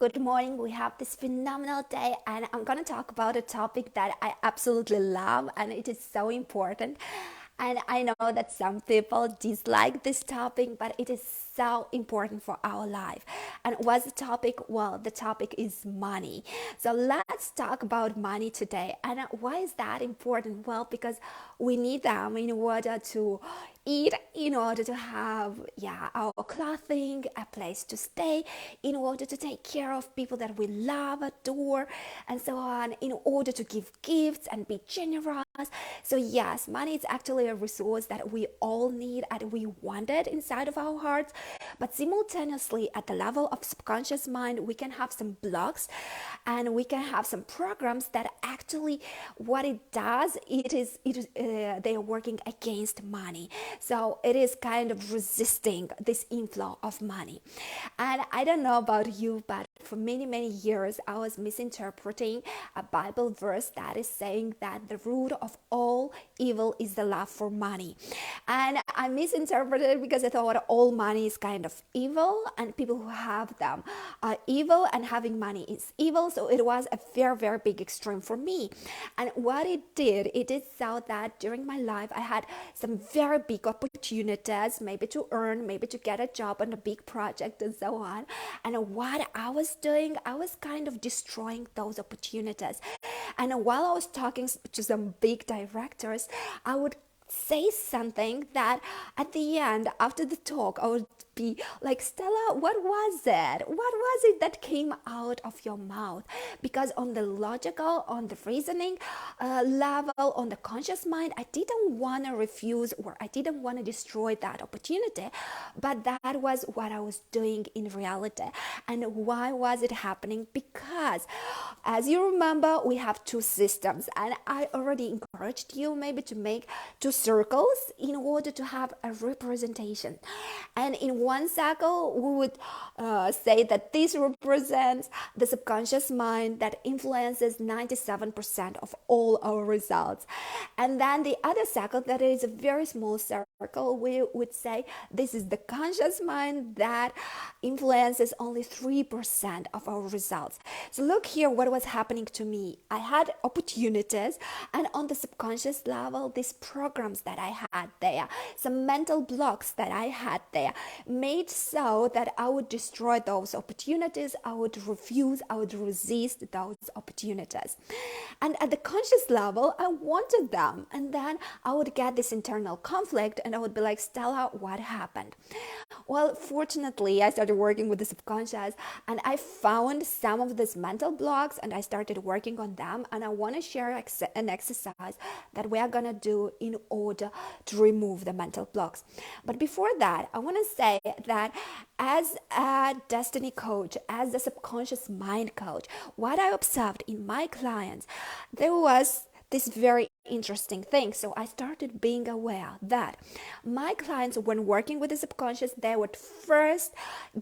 Good morning. We have this phenomenal day, and I'm going to talk about a topic that I absolutely love, and it is so important. And I know that some people dislike this topic, but it is so important for our life. And what's the topic? Well, the topic is money. So let's talk about money today. And why is that important? Well, because we need them in order to eat, in order to have our clothing, a place to stay, in order to take care of people that we love, adore, and so on, in order to give gifts and be generous. So yes, money is actually a resource that we all need and we want it inside of our hearts. But simultaneously, at the level of subconscious mind, we can have some blocks and we can have some programs that actually what it does, they are working against money. So it is kind of resisting this inflow of money. And I don't know about you, but for many, many years, I was misinterpreting a Bible verse that is saying that the root of all evil is the love for money. And I misinterpreted it because I thought all money is kind of evil and people who have them are evil and having money is evil. So it was a very, very big extreme for me. And what it did so that during my life, I had some very big opportunities, maybe to earn, maybe to get a job on a big project and so on. And what I was doing, I was kind of destroying those opportunities. And while I was talking to some big directors, I would say something that at the end, after the talk, I would be like, Stella, what was it? What was it that came out of your mouth? Because on the logical, on the reasoning level, on the conscious mind, I didn't want to refuse or I didn't want to destroy that opportunity. But that was what I was doing in reality. And why was it happening? Because as you remember, we have two systems, and I already encouraged you maybe to make two circles in order to have a representation. And in one circle, we would say that this represents the subconscious mind that influences 97% of all our results. And then the other circle, that is a very small circle, we would say this is the conscious mind that influences only 3% of our results. So look here what was happening to me. I had opportunities, and on the subconscious level, these programs that I had there, some mental blocks that I had there, made so that I would destroy those opportunities, I would refuse, I would resist those opportunities. And at the conscious level, I wanted them. And then I would get this internal conflict and I would be like, Stella, what happened? Well, fortunately, I started working with the subconscious and I found some of these mental blocks and I started working on them. And I want to share an exercise that we are going to do in order to remove the mental blocks. But before that, I want to say that as a destiny coach, as a subconscious mind coach, what I observed in my clients, there was this very interesting thing. So I started being aware that my clients, when working with the subconscious, they would first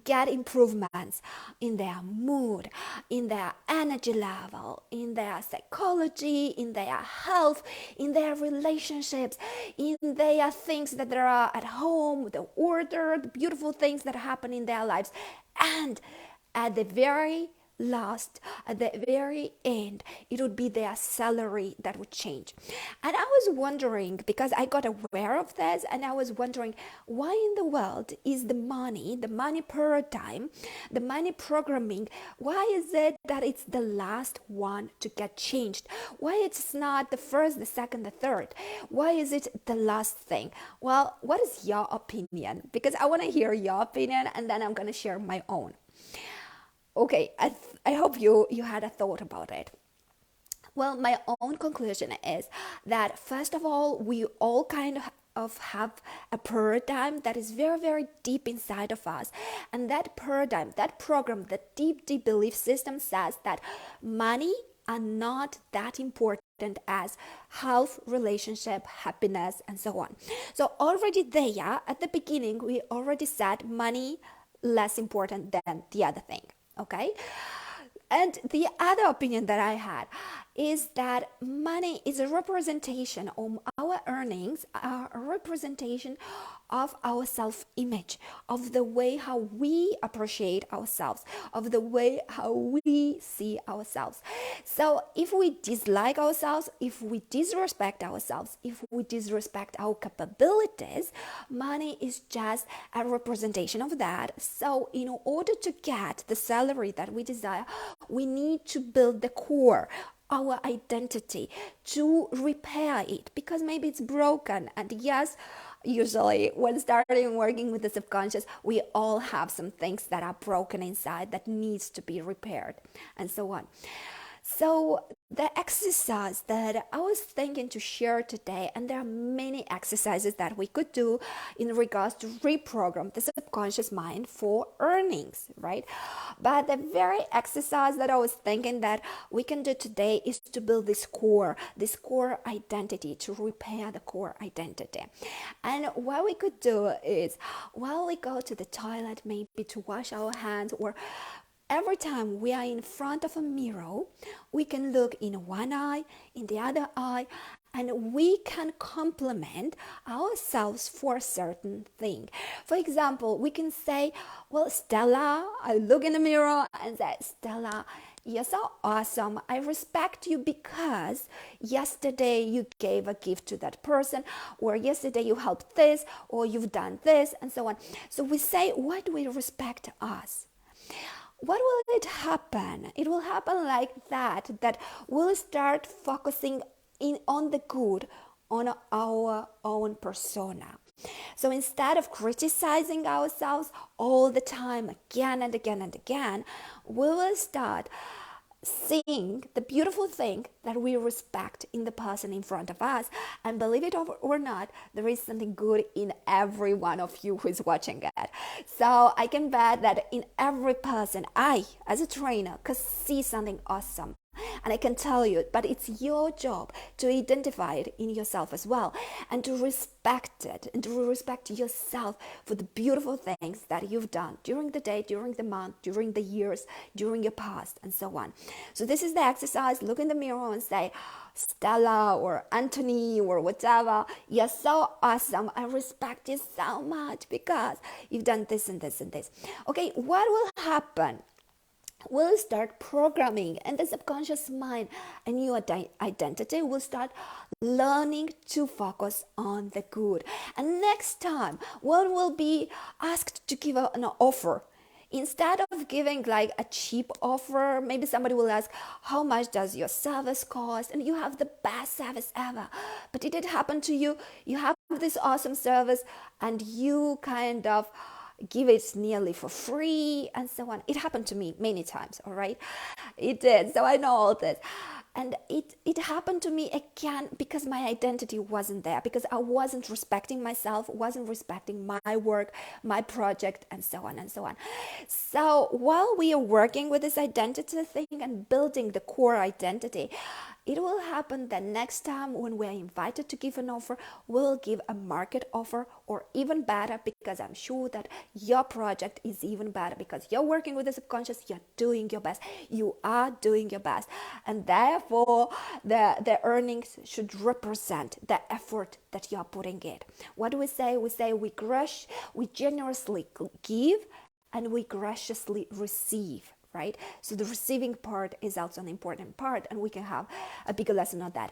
get improvements in their mood, in their energy level, in their psychology, in their health, in their relationships, in their things that there are at home, the order, the beautiful things that happen in their lives. And at the very at the very end, it would be their salary that would change. And I was wondering, because I got aware of this, and I was wondering, why in the world is the money paradigm, the money programming, why is it that it's the last one to get changed? Why it's not the first, the second, the third? Why is it the last thing? Well, what is your opinion? Because I want to hear your opinion, and then I'm going to share my own. Okay, I hope you had a thought about it. Well, my own conclusion is that first of all, we all kind of have a paradigm that is very, very deep inside of us. And that paradigm, that program, that deep, deep belief system says that money are not that important as health, relationship, happiness, and so on. So already there, at the beginning, we already said money less important than the other thing. Okay, and the other opinion that I had is that money is a representation of our earnings, are a representation of our self-image, of the way how we appreciate ourselves, of the way how we see ourselves. So if we dislike ourselves, if we disrespect ourselves, if we disrespect our capabilities, money is just a representation of that. So in order to get the salary that we desire, we need to build the core, our identity, to repair it, because maybe it's broken. And yes, usually when starting working with the subconscious, we all have some things that are broken inside that needs to be repaired, and so on. So the exercise that I was thinking to share today, and there are many exercises that we could do in regards to reprogram the subconscious mind for earnings, right? But the very exercise that I was thinking that we can do today is to build this core identity, to repair the core identity. And what we could do is, while we go to the toilet, maybe to wash our hands, or every time we are in front of a mirror, we can look in one eye, in the other eye, and we can compliment ourselves for a certain thing. For example, we can say, well, Stella, I look in the mirror and say, Stella, you're so awesome. I respect you because yesterday you gave a gift to that person, or yesterday you helped this, or you've done this, and so on. So we say, why do we respect us? What will it happen? It will happen like that we'll start focusing on the good, on our own persona. So instead of criticizing ourselves all the time, again and again and again, we will start seeing the beautiful thing that we respect in the person in front of us. And believe it or not, there is something good in every one of you who is watching it. So I can bet that in every person, I, as a trainer, could see something awesome. And I can tell you, but it's your job to identify it in yourself as well, and to respect it, and to respect yourself for the beautiful things that you've done during the day, during the month, during the years, during your past, and so on. So this is the exercise. Look in the mirror and say, Stella or Anthony or whatever, you're so awesome. I respect you so much because you've done this and this and this. Okay, what will happen? We'll start programming in the subconscious mind a new identity. We'll start learning to focus on the good. And next time, one will be asked to give an offer. Instead of giving like a cheap offer, maybe somebody will ask, how much does your service cost? And you have the best service ever. But did it happen to you? You have this awesome service and you kind of give it nearly for free, and so on. It happened to me many times, all right? It did, so I know all this. And it happened to me again because my identity wasn't there, because I wasn't respecting myself, wasn't respecting my work, my project, and so on and so on. So while we are working with this identity thing and building the core identity, it will happen that next time when we're invited to give an offer, we'll give a market offer, or even better, because I'm sure that your project is even better because you're working with the subconscious, you're doing your best, you are doing your best. And therefore, the earnings should represent the effort that you're putting in. What do we say? We say we generously give and we graciously receive. Right? So the receiving part is also an important part, and we can have a bigger lesson on that.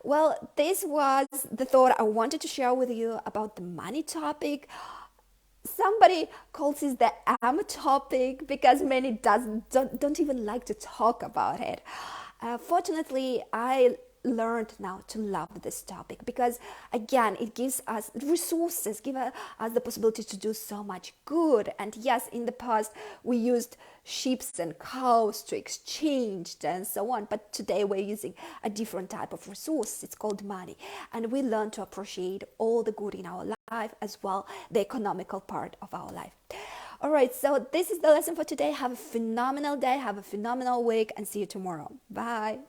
Well, this was the thought I wanted to share with you about the money topic. Somebody calls it the topic because many don't even like to talk about it. Fortunately, I learned now to love this topic because, again, it gives us resources, give us the possibility to do so much good. And yes, in the past we used sheep and cows to exchange and so on, but today we're using a different type of resource. It's called money, and we learn to appreciate all the good in our life as well, the economical part of our life. All right, so this is the lesson for today. Have a phenomenal day, have a phenomenal week, and see you tomorrow. Bye.